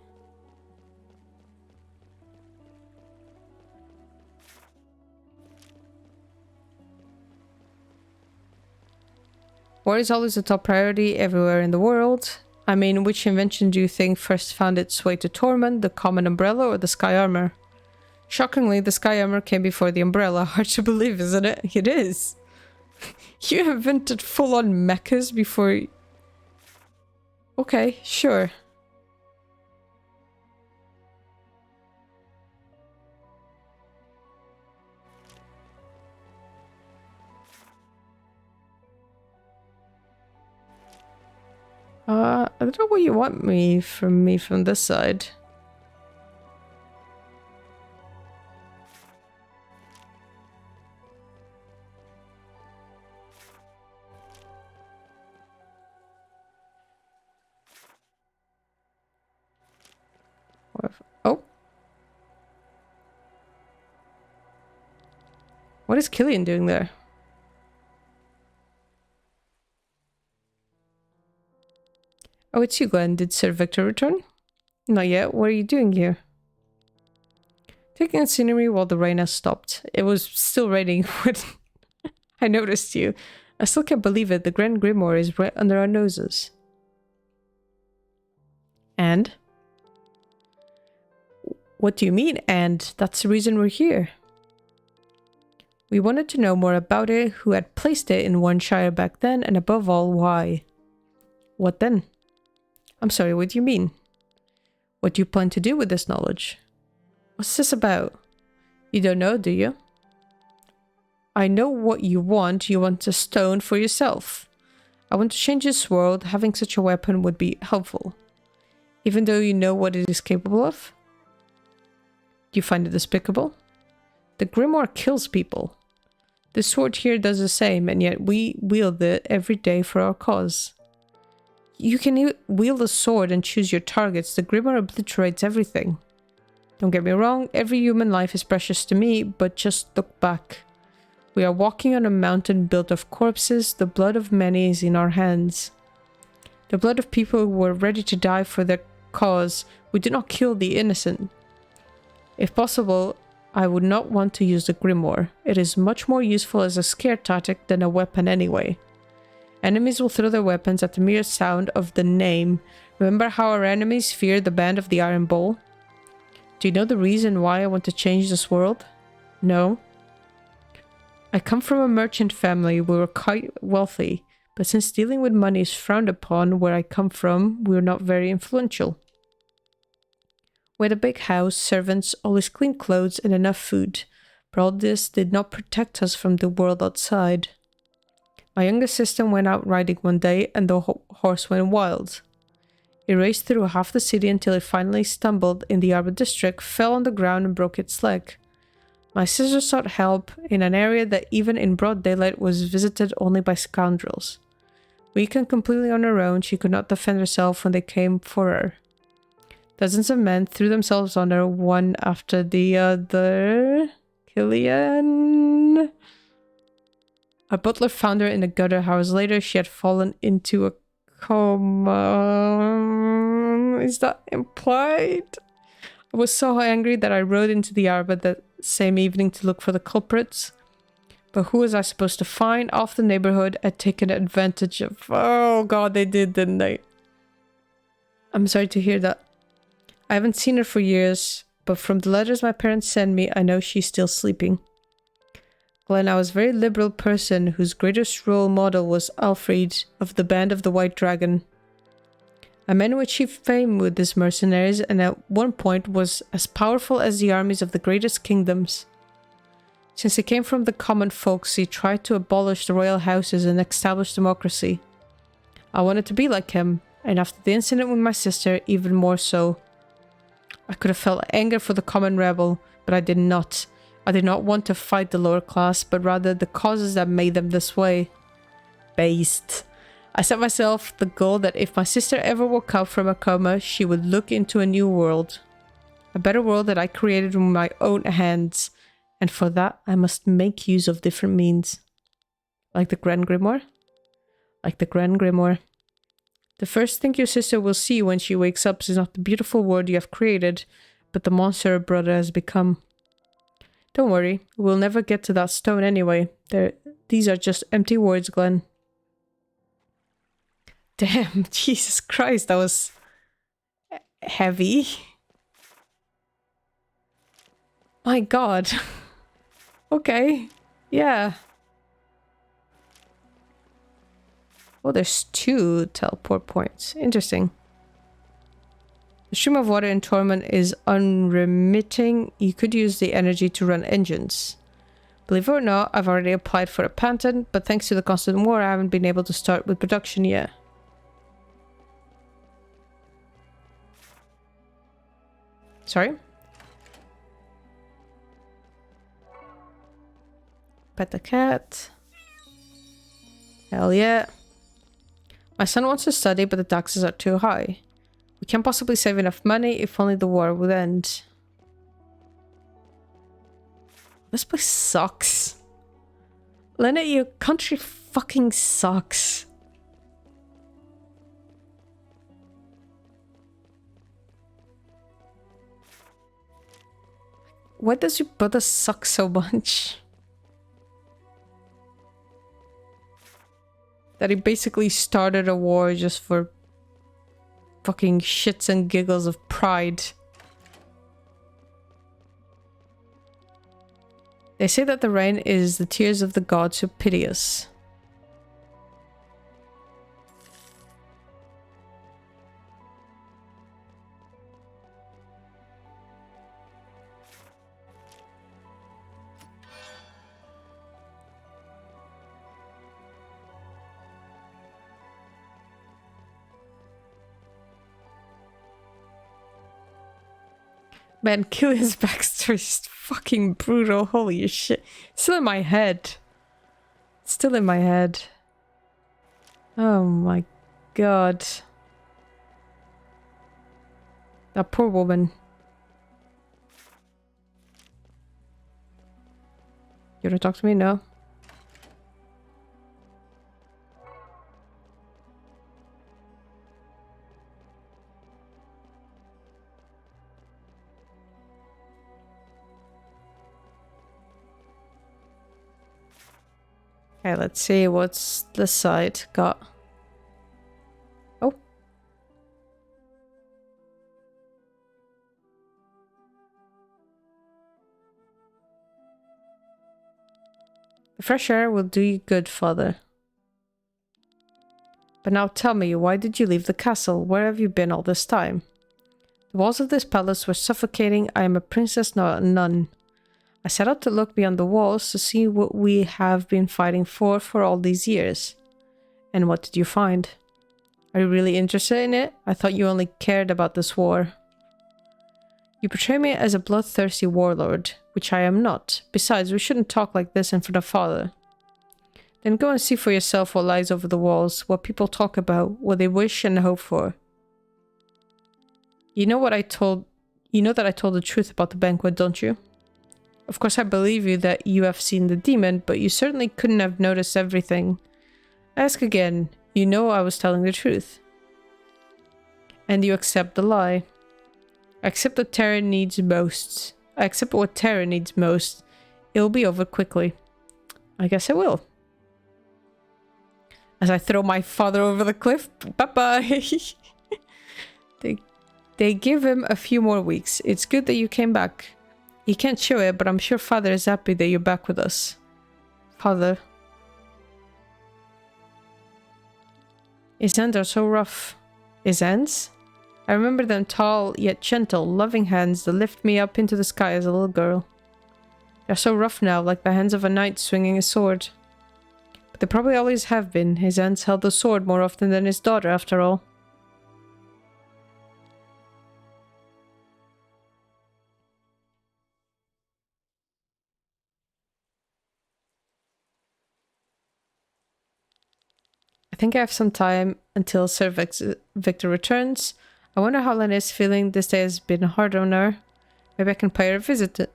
War is always a top priority everywhere in the world. I mean, which invention do you think first found its way to Tormund, the common umbrella or the sky armor? Shockingly, the sky armor came before the umbrella. Hard to believe, isn't it? It is. You invented full-on mechas before... Okay, sure. I don't know what you want from this side. Oh. What is Killian doing there? Oh, it's you, Glenn. Did Sir Victor return? Not yet. What are you doing here? Taking in scenery while the rain has stopped. It was still raining when I noticed you. I still can't believe it. The Grand Grimoire is right under our noses. And? What do you mean, and? That's the reason we're here. We wanted to know more about it, who had placed it in one shire back then, and above all, why. What then? I'm sorry, what do you mean? What do you plan to do with this knowledge? What's this about? You don't know, do you? I know what you want. You want a stone for yourself. I want to change this world. Having such a weapon would be helpful. Even though you know what it is capable of? Do you find it despicable? The Grimoire kills people. The sword here does the same, and yet we wield it every day for our cause. You can wield a sword and choose your targets. The Grimoire obliterates everything. Don't get me wrong, every human life is precious to me, but just look back. We are walking on a mountain built of corpses. The blood of many is in our hands. The blood of people who were ready to die for their cause. We do not kill the innocent. If possible, I would not want to use the Grimoire. It is much more useful as a scare tactic than a weapon anyway. Enemies will throw their weapons at the mere sound of the name. Remember how our enemies fear the band of the Iron Bull? Do you know the reason why I want to change this world? No. I come from a merchant family. We were quite wealthy, but since dealing with money is frowned upon where I come from, we were not very influential. We had a big house, servants, always clean clothes, and enough food, but all this did not protect us from the world outside. My youngest sister went out riding one day and the horse went wild. It raced through half the city until it finally stumbled in the Arbor district, fell on the ground and broke its leg. My sister sought help in an area that even in broad daylight was visited only by scoundrels. Weak and completely on her own, she could not defend herself when they came for her. Dozens of men threw themselves on her, one after the other. Killian? Our butler found her in a gutter. Hours later, she had fallen into a coma. Is that implied? I was so angry that I rode into the Arbor that same evening to look for the culprits. But who was I supposed to find? Off the neighborhood had taken advantage of. Oh god, they did, didn't they? I'm sorry to hear that. I haven't seen her for years, but from the letters my parents send me, I know she's still sleeping. Glenn, I was a very liberal person whose greatest role model was Alfred of the Band of the White Dragon. A man who achieved fame with his mercenaries and at one point was as powerful as the armies of the greatest kingdoms. Since he came from the common folks, he tried to abolish the royal houses and establish democracy. I wanted to be like him, and after the incident with my sister, even more so. I could have felt anger for the common rebel, but I did not. I did not want to fight the lower class, but rather the causes that made them this way. Based. I set myself the goal that if my sister ever woke up from a coma, she would look into a new world. A better world that I created with my own hands. And for that, I must make use of different means. Like the Grand Grimoire? Like the Grand Grimoire. The first thing your sister will see when she wakes up is not the beautiful world you have created, but the monster her brother has become. Don't worry, we'll never get to that stone anyway. These are just empty words, Glenn. Damn, Jesus Christ, that was heavy. My god. Okay, yeah. Oh, there's 2 teleport points. Interesting. The stream of water in Torment is unremitting. You could use the energy to run engines. Believe it or not, I've already applied for a patent, but thanks to the constant war, I haven't been able to start with production yet. Sorry? Pet the cat. Hell yeah. My son wants to study, but the taxes are too high. We can't possibly save enough money if only the war would end. This place sucks. Lena, your country fucking sucks. Why does your brother suck so much? That he basically started a war just for fucking shits and giggles of pride. They say that the rain is the tears of the gods who pity us. Man, Killian's backstory is fucking brutal. Holy shit. It's still in my head. It's still in my head. Oh my god. That poor woman. You wanna talk to me? No? Okay, let's see what's this side got. Oh. The fresh air will do you good, father. But now tell me, why did you leave the castle? Where have you been all this time? The walls of this palace were suffocating. I am a princess, not a nun. I set out to look beyond the walls to see what we have been fighting for all these years. And what did you find? Are you really interested in it? I thought you only cared about this war. You portray me as a bloodthirsty warlord, which I am not. Besides, we shouldn't talk like this in front of father. Then go and see for yourself what lies over the walls, what people talk about, what they wish and hope for. You know that I told the truth about the banquet, don't you? Of course I believe you that you have seen the demon, but you certainly couldn't have noticed everything. Ask again. You know I was telling the truth. And you accept the lie. I accept what Terra needs most. It'll be over quickly. I guess it will. As I throw my father over the cliff. Bye-bye. They give him a few more weeks. It's good that you came back. He can't show it, but I'm sure father is happy that you're back with us. Father. His hands are so rough. His hands? I remember them tall, yet gentle, loving hands that lift me up into the sky as a little girl. They're so rough now, like the hands of a knight swinging a sword. But they probably always have been. His hands held the sword more often than his daughter, after all. I think I have some time until Sir Victor returns. I wonder how Lena is feeling. This day has been hard on her. Maybe I can pay her a visit.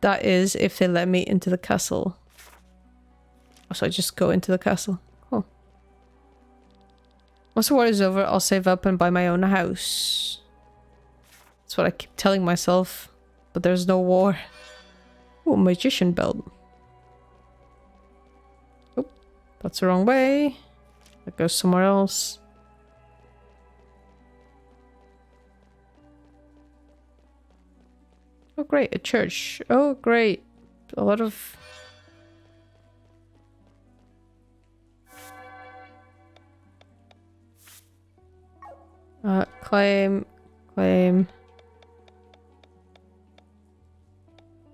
That is, if they let me into the castle. So I just go into the castle. Cool. Once the war is over, I'll save up and buy my own house. That's what I keep telling myself. But there's no war. Ooh, magician belt. Oop, that's the wrong way. That goes somewhere else. Oh great, a church. Oh great. A lot of... claim.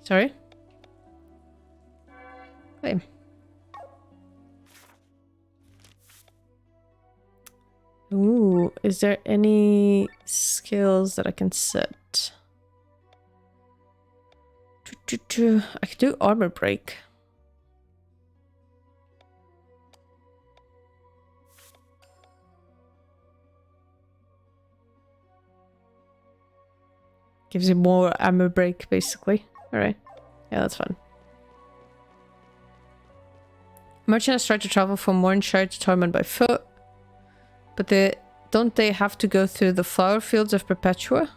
Sorry? Claim. Ooh, is there any skills that I can set? I could do armor break. Gives you more armor break, basically. Alright. Yeah, that's fun. Merchants try to travel from Mornshire to Tormund by foot. But don't they have to go through the flower fields of Perpetua?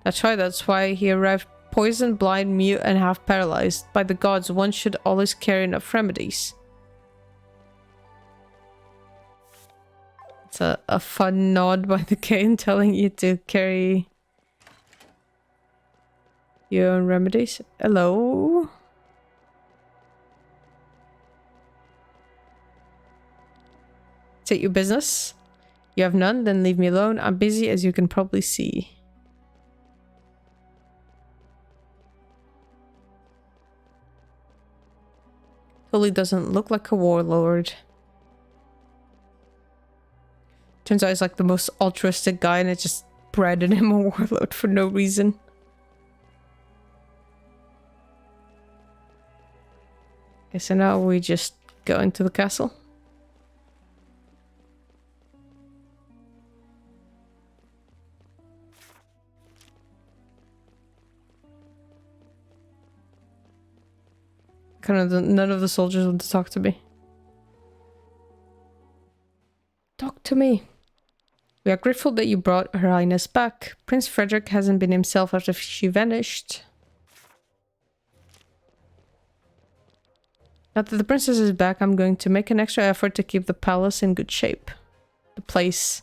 That's right, that's why he arrived poisoned, blind, mute, and half paralyzed. By the gods, one should always carry enough remedies. It's a fun nod by the game telling you to carry your own remedies. Hello? Is it your business? You have none? Then leave me alone. I'm busy, as you can probably see. Totally doesn't look like a warlord. Turns out he's like the most altruistic guy and it just branded him a warlord for no reason. Okay, so now we just go into the castle. None of the soldiers want to talk to me. Talk to me. We are grateful that you brought Her Highness back. Prince Frederick hasn't been himself after she vanished. Now that the princess is back, I'm going to make an extra effort to keep the palace in good shape. The place.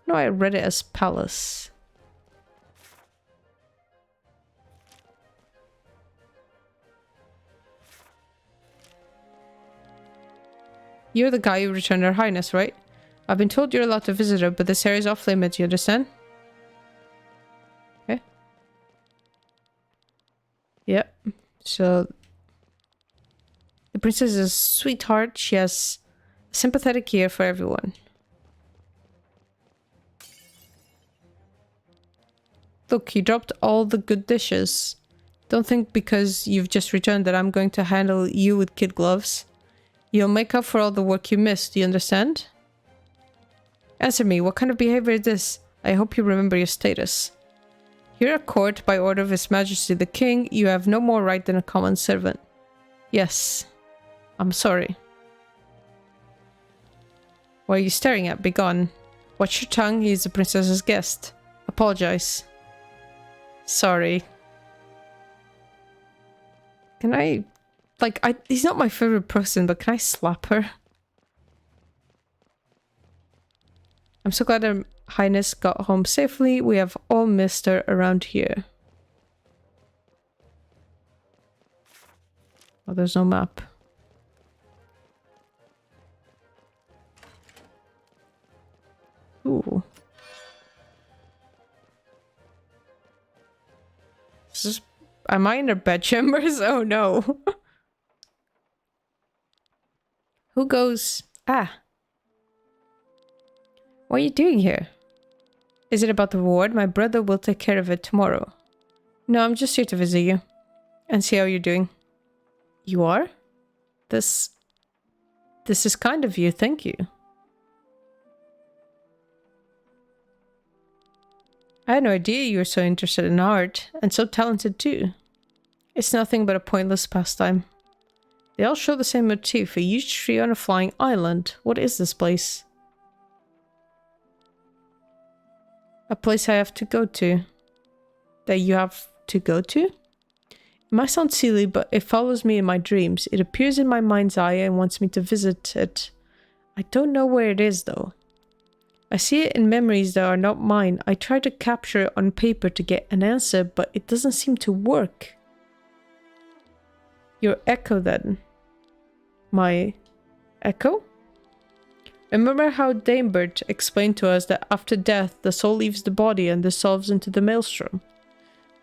No, I read it as palace. You're the guy who returned Her Highness, right? I've been told you're allowed to visit her, but this area is off limits, you understand? Okay. Yep. So... the princess is a sweetheart. She has a sympathetic ear for everyone. Look, you dropped all the good dishes. Don't think because you've just returned that I'm going to handle you with kid gloves. You'll make up for all the work you missed, do you understand? Answer me, what kind of behavior is this? I hope you remember your status. Here at court, by order of His Majesty the King, you have no more right than a common servant. Yes. I'm sorry. What are you staring at? Begone. Watch your tongue, he is the princess's guest. Apologize. Sorry. Can I... Like, he's not my favorite person, but can I slap her? I'm so glad Her Highness got home safely. We have all missed her around here. Oh, there's no map. Ooh. Am I in her bedchambers? Oh no. Who goes... Ah. What are you doing here? Is it about the reward? My brother will take care of it tomorrow. No, I'm just here to visit you. And see how you're doing. You are? This is kind of you, thank you. I had no idea you were so interested in art, and so talented too. It's nothing but a pointless pastime. They all show the same motif, a huge tree on a flying island. What is this place? A place I have to go to. That you have to go to? It might sound silly, but it follows me in my dreams. It appears in my mind's eye and wants me to visit it. I don't know where it is, though. I see it in memories that are not mine. I try to capture it on paper to get an answer, but it doesn't seem to work. Your echo, then. My echo? Remember how Damebert explained to us that after death, the soul leaves the body and dissolves into the maelstrom?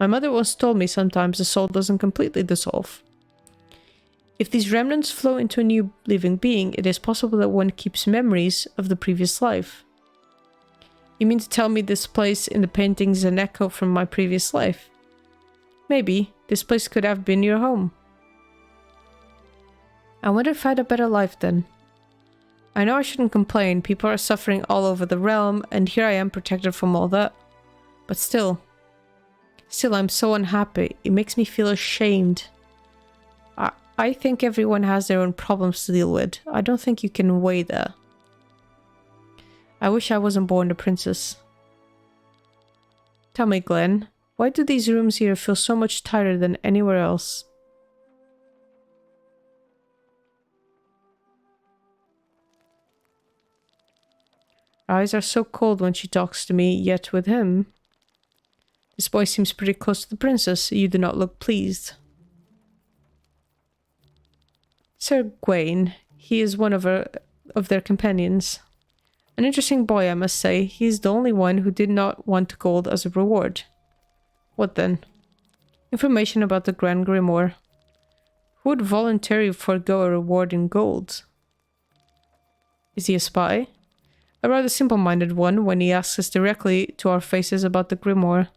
My mother once told me sometimes the soul doesn't completely dissolve. If these remnants flow into a new living being, it is possible that one keeps memories of the previous life. You mean to tell me this place in the painting is an echo from my previous life? Maybe. This place could have been your home. I wonder if I had a better life then. I know I shouldn't complain. People are suffering all over the realm, and here I am protected from all that. But still... Still, I'm so unhappy. It makes me feel ashamed. I think everyone has their own problems to deal with. I don't think you can weigh that. I wish I wasn't born a princess. Tell me, Glenn, why do these rooms here feel so much tighter than anywhere else? Her eyes are so cold when she talks to me, yet with him... This boy seems pretty close to the princess. You do not look pleased. Sir Gawain. He is one of their companions. An interesting boy, I must say. He is the only one who did not want gold as a reward. What then? Information about the Grand Grimoire. Who would voluntarily forego a reward in gold? Is he a spy? A rather simple-minded one when he asks us directly to our faces about the Grimoire.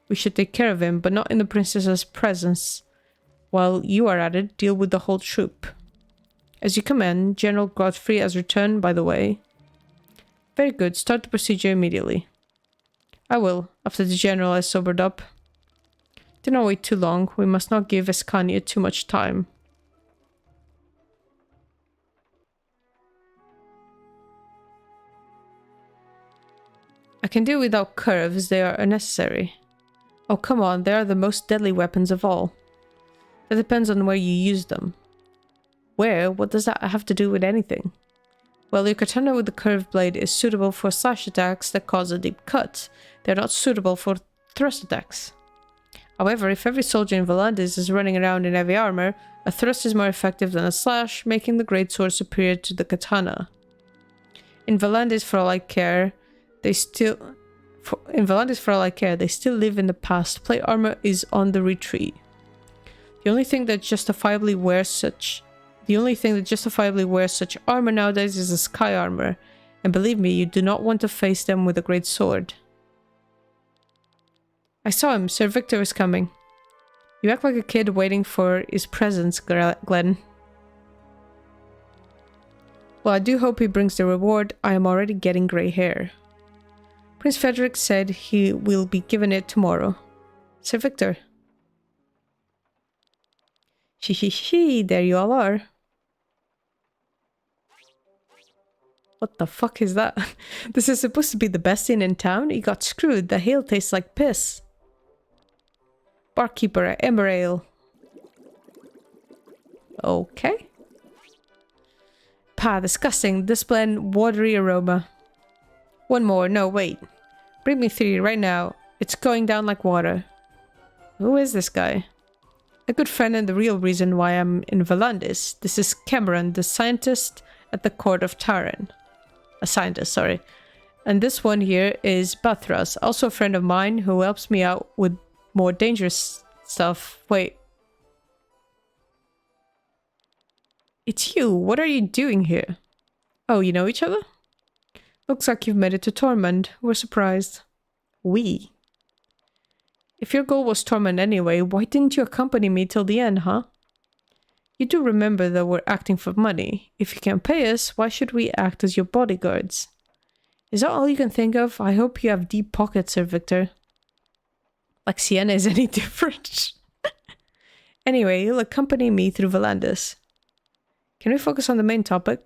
We should take care of him, but not in the princess's presence. While you are at it, deal with the whole troop. As you command, General Godfrey has returned, by the way. Very good, start the procedure immediately. I will, after the general has sobered up. Do not wait too long, we must not give Escania too much time. I can do without curves, they are unnecessary. Oh come on, they are the most deadly weapons of all. That depends on where you use them. Where? What does that have to do with anything? Well, your katana with the curved blade is suitable for slash attacks that cause a deep cut. They are not suitable for thrust attacks. However, if every soldier in Valandis is running around in heavy armor, a thrust is more effective than a slash, making the greatsword superior to the katana. In Valandis, for all I care, they still live in the past. Plate armor is on the retreat. The only thing that justifiably wears such armor nowadays is a sky armor, and believe me, you do not want to face them with a great sword. I saw him. Sir Victor is coming. You act like a kid waiting for his presence, Glenn. Well, I do hope he brings the reward. I am already getting grey hair. Prince Frederick said he will be given it tomorrow. Sir Victor. She, there you all are. What the fuck is that? This is supposed to be the best inn in town? You got screwed. The ale tastes like piss. Barkeeper, Ember Ale. Okay. Pah, disgusting. This blend, watery aroma. One more. No, wait. Bring me 3 right now. It's going down like water. Who is this guy? A good friend and the real reason why I'm in Valandis. This is Cameron, the scientist at the court of Taran. A scientist, sorry. And this one here is Bathras, also a friend of mine who helps me out with more dangerous stuff. Wait. It's you. What are you doing here? Oh, you know each other? Looks like you've made it to Tormund. We're surprised. We? If your goal was Tormund anyway, why didn't you accompany me till the end, huh? You do remember that we're acting for money. If you can't pay us, why should we act as your bodyguards? Is that all you can think of? I hope you have deep pockets, Sir Victor. Like Sienna is any different. Anyway, you'll accompany me through Valandis. Can we focus on the main topic?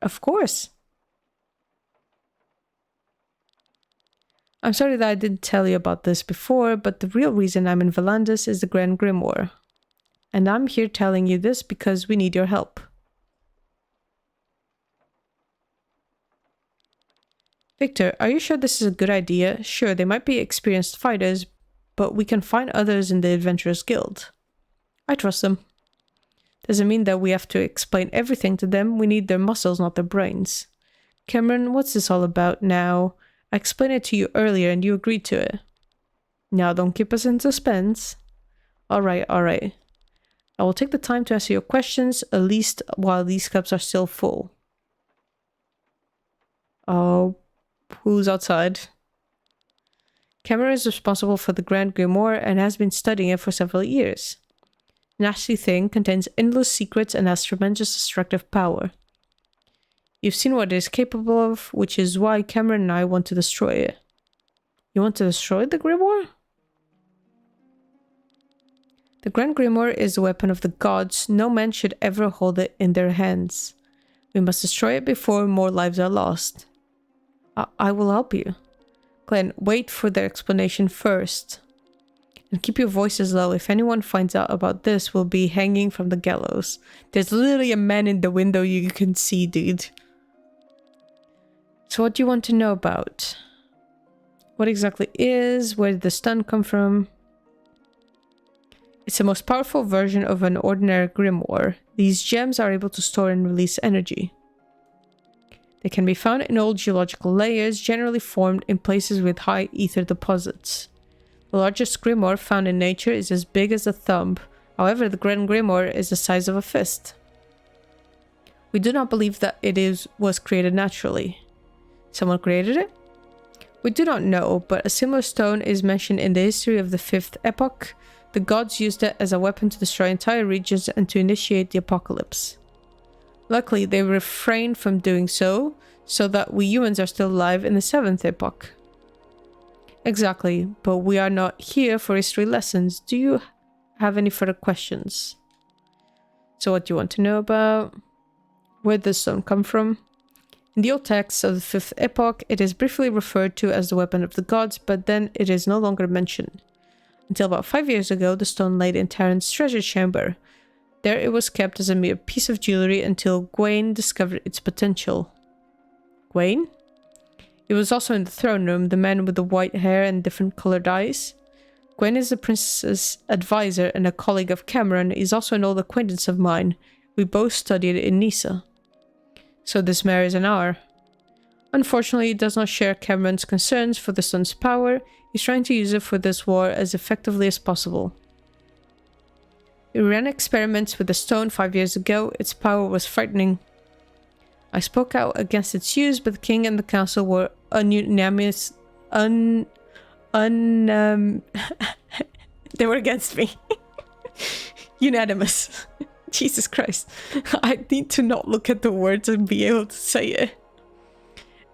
Of course. I'm sorry that I didn't tell you about this before, but the real reason I'm in Valandis is the Grand Grimoire. And I'm here telling you this because we need your help. Victor, are you sure this is a good idea? Sure, they might be experienced fighters, but we can find others in the Adventurers Guild. I trust them. Doesn't mean that we have to explain everything to them. We need their muscles, not their brains. Cameron, what's this all about now? I explained it to you earlier and you agreed to it. Now don't keep us in suspense. Alright. I will take the time to answer your questions, at least while these cups are still full. Oh, who's outside? Cameron is responsible for the Grand Grimoire and has been studying it for several years. Nasty thing contains endless secrets and has tremendous destructive power. You've seen what it is capable of, which is why Cameron and I want to destroy it. You want to destroy the Grimoire? The Grand Grimoire is the weapon of the gods. No man should ever hold it in their hands. We must destroy it before more lives are lost. I will help you. Glenn, wait for their explanation first. And keep your voices low. If anyone finds out about this, we'll be hanging from the gallows. There's literally a man in the window you can see, dude. So what do you want to know about? What exactly is? Where did the stun come from? It's the most powerful version of an ordinary grimoire. These gems are able to store and release energy. They can be found in old geological layers, generally formed in places with high ether deposits. The largest grimoire found in nature is as big as a thumb. However, the Grand Grimoire is the size of a fist. We do not believe that was created naturally. Someone created it? We do not know, but a similar stone is mentioned in the history of the 5th epoch. The gods used it as a weapon to destroy entire regions and to initiate the apocalypse. Luckily, they refrained from doing so that we humans are still alive in the 7th epoch. Exactly, but we are not here for history lessons. Do you have any further questions? So what do you want to know about? Where did the stone come from? In the old texts of the 5th epoch, it is briefly referred to as the weapon of the gods, but then it is no longer mentioned. Until about 5 years ago, the stone lay in Taran's treasure chamber. There it was kept as a mere piece of jewelry until Gawain discovered its potential. Gawain? He was also in the throne room, the man with the white hair and different colored eyes. Gawain is the princess's advisor and a colleague of Cameron. He's also an old acquaintance of mine. We both studied in Nisa. So this mare is an hour. Unfortunately, he does not share Cameron's concerns for the stone's power. He's trying to use it for this war as effectively as possible. We ran experiments with the stone 5 years ago. Its power was frightening. I spoke out against its use, but the king and the council were They were against me. Unanimous. Jesus Christ. I need to not look at the words and be able to say it.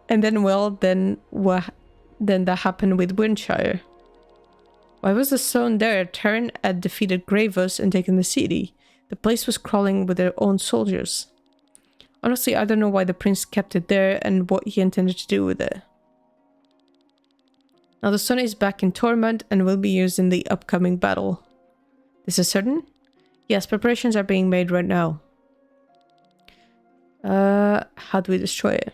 And then, well, then that happened with Windshire. Why was the stone there? Terran had defeated Gravos and taken the city. The place was crawling with their own soldiers. Honestly, I don't know why the prince kept it there and what he intended to do with it. Now the stone is back in Tormund and will be used in the upcoming battle. This is certain? Yes, preparations are being made right now. How do we destroy it?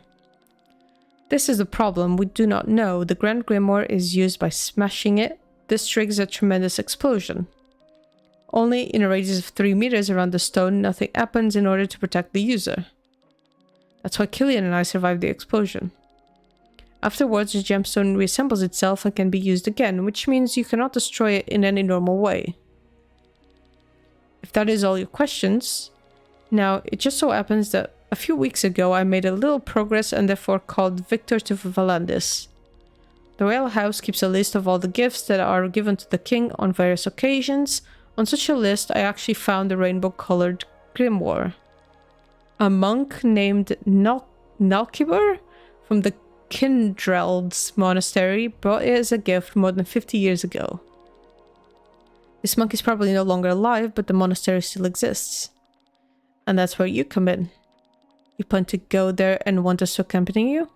This is the problem. We do not know. The Grand Grimoire is used by smashing it. This triggers a tremendous explosion. Only in a radius of 3 meters around the stone, nothing happens in order to protect the user. That's why Killian and I survived the explosion. Afterwards, the gemstone reassembles itself and can be used again, which means you cannot destroy it in any normal way. If that is all your questions... Now, it just so happens that a few weeks ago I made a little progress and therefore called Victor to Valandis. The Royal House keeps a list of all the gifts that are given to the king on various occasions. On such a list, I actually found a rainbow-colored grimoire. A monk named Nalkibur from the Kindrelds monastery brought it as a gift more than 50 years ago. This monk is probably no longer alive, but the monastery still exists. And that's where you come in. You plan to go there and want us to accompany you?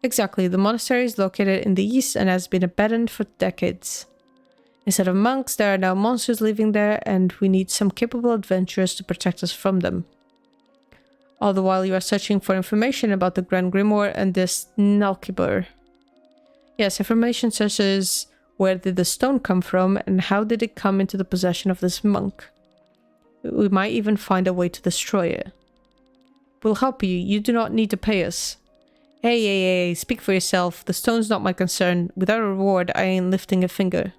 Exactly, the monastery is located in the east and has been abandoned for decades. Instead of monks, there are now monsters living there, and we need some capable adventurers to protect us from them. All the while you are searching for information about the Grand Grimoire and this Nalkibur. Yes, information such as where did the stone come from and how did it come into the possession of this monk. We might even find a way to destroy it. We'll help you, you do not need to pay us. Hey, speak for yourself. The stone's not my concern. Without a reward, I ain't lifting a finger.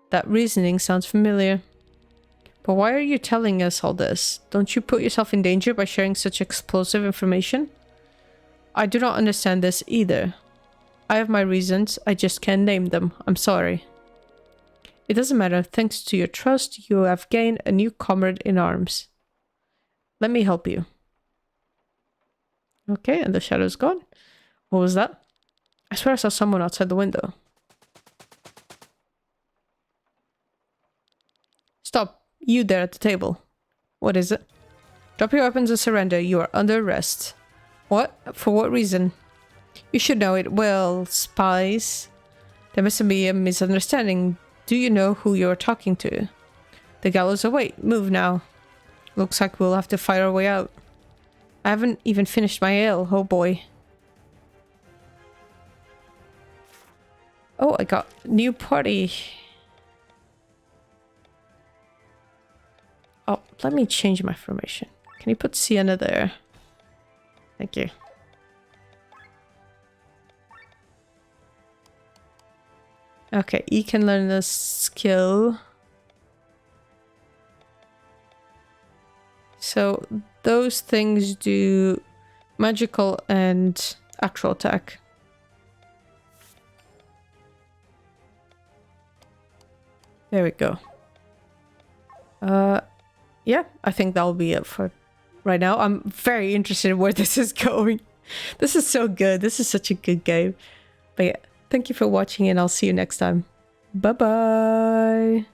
That reasoning sounds familiar. But why are you telling us all this? Don't you put yourself in danger by sharing such explosive information? I do not understand this either. I have my reasons, I just can't name them. I'm sorry. It doesn't matter. Thanks to your trust, you have gained a new comrade in arms. Let me help you. Okay, and the shadow's gone. What was that? I swear I saw someone outside the window. Stop. You there at the table. What is it? Drop your weapons and surrender. You are under arrest. What? For what reason? You should know it. Well, spies. There must be a misunderstanding. Do you know who you're talking to? The gallows await. Move now. Looks like we'll have to fight our way out. I haven't even finished my ale. Oh boy. Oh, I got new party. Oh, let me change my formation. Can you put Sienna there? Thank you. Okay, you can learn this skill. So those things do magical and actual attack. There we go. Yeah, I think that'll be it for right now. I'm very interested in where this is going. This is so good. This is such a good game. But yeah, thank you for watching and I'll see you next time. Bye-bye.